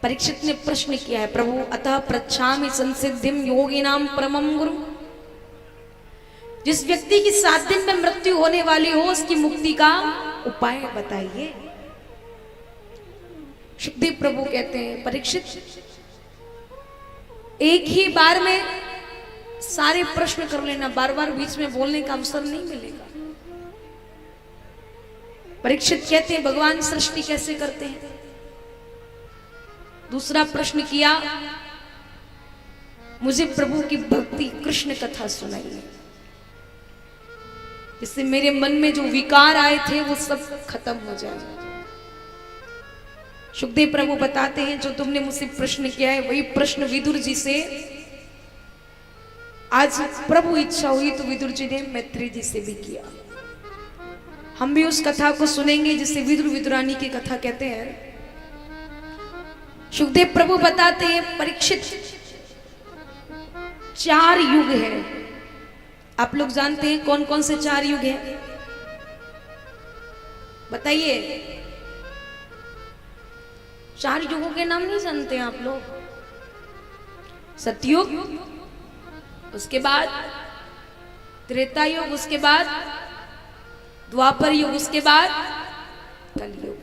परीक्षित ने प्रश्न किया है, प्रभु अतः पृच्छामि संसिद्धिम योगिनाम परमं गुरु। जिस व्यक्ति की 7 दिन में मृत्यु होने वाली हो उसकी मुक्ति का उपाय बताइए। सुखदेव प्रभु कहते हैं, परीक्षित एक ही बार में सारे प्रश्न कर लेना, बार बार बीच में बोलने का अवसर नहीं मिलेगा। परीक्षित कहते हैं, भगवान सृष्टि कैसे करते हैं। दूसरा प्रश्न किया, मुझे प्रभु की भक्ति कृष्ण कथा सुनाइए, जिससे मेरे मन में जो विकार आए थे वो सब खत्म हो जाए। सुखदेव प्रभु बताते हैं, जो तुमने मुझसे प्रश्न किया है वही प्रश्न विदुर जी से आज प्रभु इच्छा हुई तो विदुर जी ने मैत्री जी से भी किया। हम भी उस कथा को सुनेंगे जिसे विदुर विदुरानी की कथा कहते हैं। सुखदेव प्रभु बताते हैं, परीक्षित 4 युग है। आप लोग जानते हैं कौन कौन से 4 युग हैं? बताइए। 4 युगों के नाम नहीं जानते हैं आप लोग? सतयुग, उसके बाद त्रेता युग, उसके बाद द्वापर युग, उसके बाद कलयुग।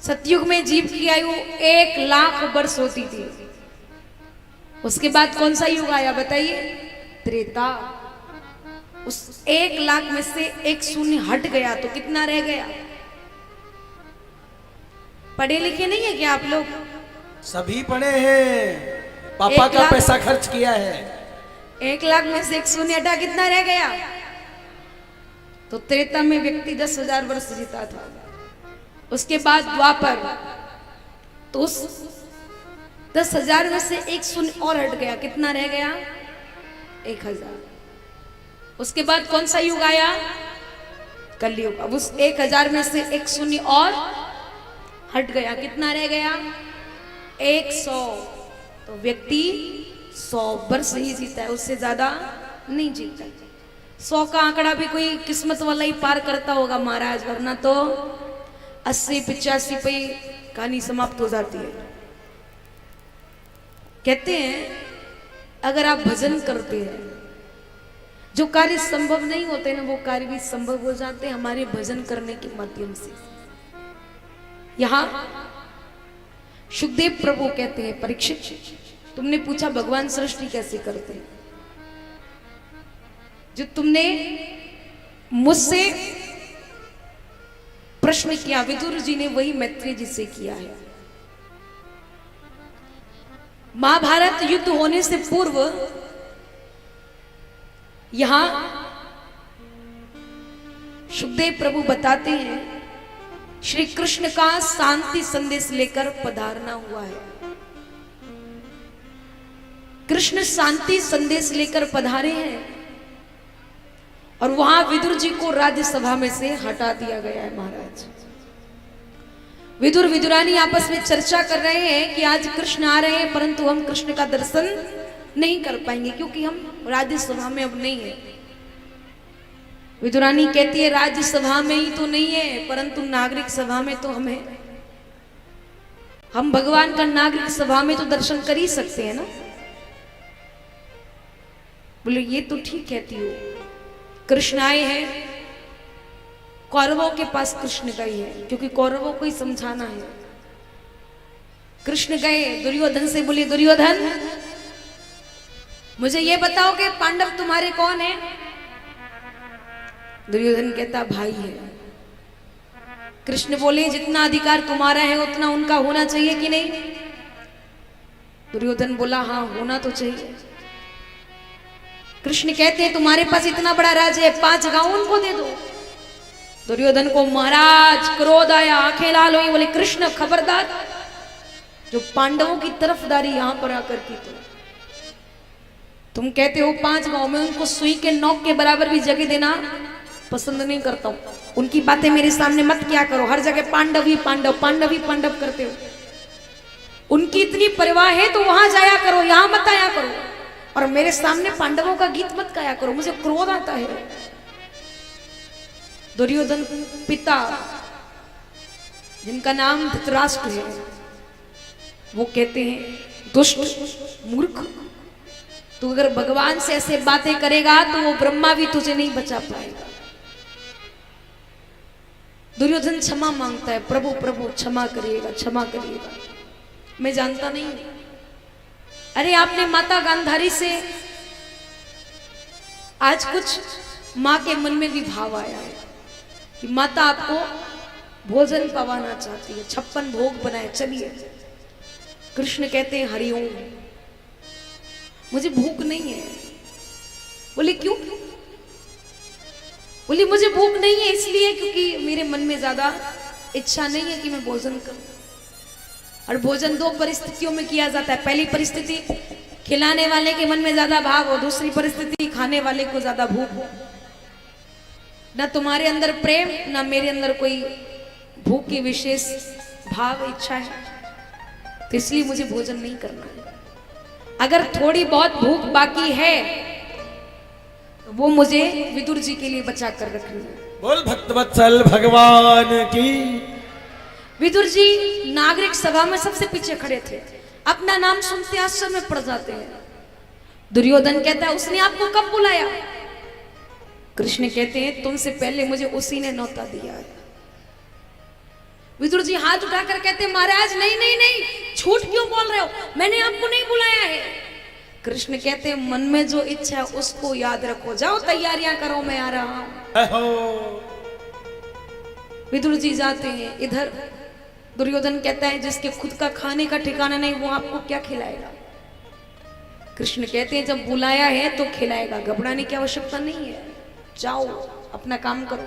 सतयुग में जीव की आयु 1 लाख वर्ष होती थी। उसके बाद कौन सा युग आया बताइए? त्रेता। उस 1 लाख में से 1 शून्य हट गया तो कितना रह गया? पढ़े लिखे नहीं है क्या आप लोग? सभी पढ़े हैं, पापा का पैसा खर्च किया है। 1 लाख में से 1 शून्य हटा, कितना रह गया? तो त्रेता में व्यक्ति 10,000 वर्ष जीता था। उसके बाद द्वापर, तो उस 10,000 में से 1 शून्य और हट गया, कितना रह गया? 1,000। उसके बाद कौन सा युग आया? कलयुग। अब उस 1,000 में से 1 शून्य और हट गया, कितना रह गया? 100। तो व्यक्ति 100 वर्ष ही जीता है, उससे ज्यादा नहीं जीता। 100 का आंकड़ा भी कोई किस्मत वाला ही पार करता होगा महाराज, वरना तो 80-85 पे कहानी समाप्त हो जाती है। कहते हैं, अगर आप भजन करते हैं, जो कार्य संभव नहीं होते ना वो कार्य भी संभव हो जाते हैं हमारे भजन करने के माध्यम से। यहां सुखदेव प्रभु कहते हैं, परीक्षित तुमने पूछा भगवान सृष्टि कैसे करते हैं, जो तुमने मुझसे प्रश्न किया विदुर जी ने वही मैत्री जी से किया है। महाभारत युद्ध होने से पूर्व यहां सुखदेव प्रभु बताते हैं, श्री कृष्ण का शांति संदेश लेकर पधारना हुआ है। कृष्ण शांति संदेश लेकर पधारे हैं और वहां विदुर जी को राज्यसभा में से हटा दिया गया है। महाराज विदुर विदुरानी आपस में चर्चा कर रहे हैं कि आज कृष्ण आ रहे हैं परंतु हम कृष्ण का दर्शन नहीं कर पाएंगे क्योंकि हम राज्यसभा में अब नहीं है। विदुरानी कहती है, राज्यसभा में ही तो नहीं है परंतु नागरिक सभा में तो हम हैं। हम भगवान का नागरिक सभा में तो दर्शन कर ही सकते हैं ना। बोले ये तो ठीक कहती हो। कृष्ण आए हैं, कौरवों के पास कृष्ण गए हैं क्योंकि कौरवों को ही समझाना है। कृष्ण गए दुर्योधन से, बोले दुर्योधन मुझे ये बताओ कि पांडव तुम्हारे कौन है? दुर्योधन कहता भाई है। कृष्ण बोले जितना अधिकार तुम्हारा है उतना उनका होना चाहिए कि नहीं? दुर्योधन बोला हाँ होना तो चाहिए। कृष्ण कहते हैं तुम्हारे पास इतना बड़ा राज्य है, 5 गांव उनको दे दो। दुर्योधन को महाराज क्रोध आया, आंखें लाल हुई। बोले कृष्ण खबरदार, जो पांडवों की तरफदारी यहां पर आकर की तो तुम कहते हो 5 गांव में उनको सुई के नोक के बराबर भी जगह देना पसंद नहीं करता हूं। उनकी बातें मेरे सामने मत किया करो। हर जगह पांडव ही पांडव, पांडव ही पांडव करते हो। उनकी इतनी परवाह है तो वहां जाया करो, यहां मत आया करो। और मेरे सामने पांडवों का गीत मत गाया करो, मुझे क्रोध आता है। दुर्योधन पिता जिनका नाम धृतराष्ट्र है, वो कहते हैं दुष्ट मूर्ख, तू अगर भगवान से ऐसे बातें करेगा तो वो ब्रह्मा भी तुझे नहीं बचा पाएगा। दुर्योधन क्षमा मांगता है, प्रभु प्रभु क्षमा करिएगा क्षमा करिएगा, मैं जानता नहीं। अरे आपने माता गांधारी से आज कुछ मां के मन में भी भाव आया है कि माता आपको भोजन पवाना चाहती है, 56 भोग बनाए, चलिए। कृष्ण कहते हैं हरिओम, मुझे भूख नहीं है। बोले क्यों? बोली मुझे भूख नहीं है इसलिए क्योंकि मेरे मन में ज्यादा इच्छा नहीं है कि मैं भोजन करूं। और भोजन 2 परिस्थितियों में किया जाता है। पहली परिस्थिति खिलाने वाले के मन में ज्यादा भाव हो, दूसरी परिस्थिति खाने वाले को ज्यादा भूख हो। ना तुम्हारे अंदर प्रेम ना मेरे अंदर कोई भूख की विशेष भाव इच्छा है, तो इसलिए मुझे भोजन नहीं करना है। अगर थोड़ी बहुत भूख बाकी है तो वो मुझे विदुर जी के लिए बचा कर रखनी है। बोल भक्तवत्सल भगवान की। विदुर जी नागरिक सभा में सबसे पीछे खड़े थे, अपना नाम सुनते आश्चर्य में पड़ जाते हैं। दुर्योधन कहता है उसने आपको कब बुलाया? कृष्ण कहते हैं तुमसे पहले मुझे उसी ने न्योता दिया है। विदुर जी हाथ उठाकर कहते हैं महाराज नहीं नहीं नहीं, झूठ क्यों बोल रहे हो, मैंने आपको नहीं बुलाया है। कृष्ण कहते हैं मन में जो इच्छा है उसको याद रखो, जाओ तैयारियां करो, मैं आ रहा हूं। विदुर जी जाते हैं। इधर दुर्योधन कहता है जिसके खुद का खाने का ठिकाना नहीं वो आपको क्या खिलाएगा? कृष्ण कहते हैं जब बुलाया है तो खिलाएगा, घबराने की आवश्यकता नहीं है, जाओ अपना काम करो।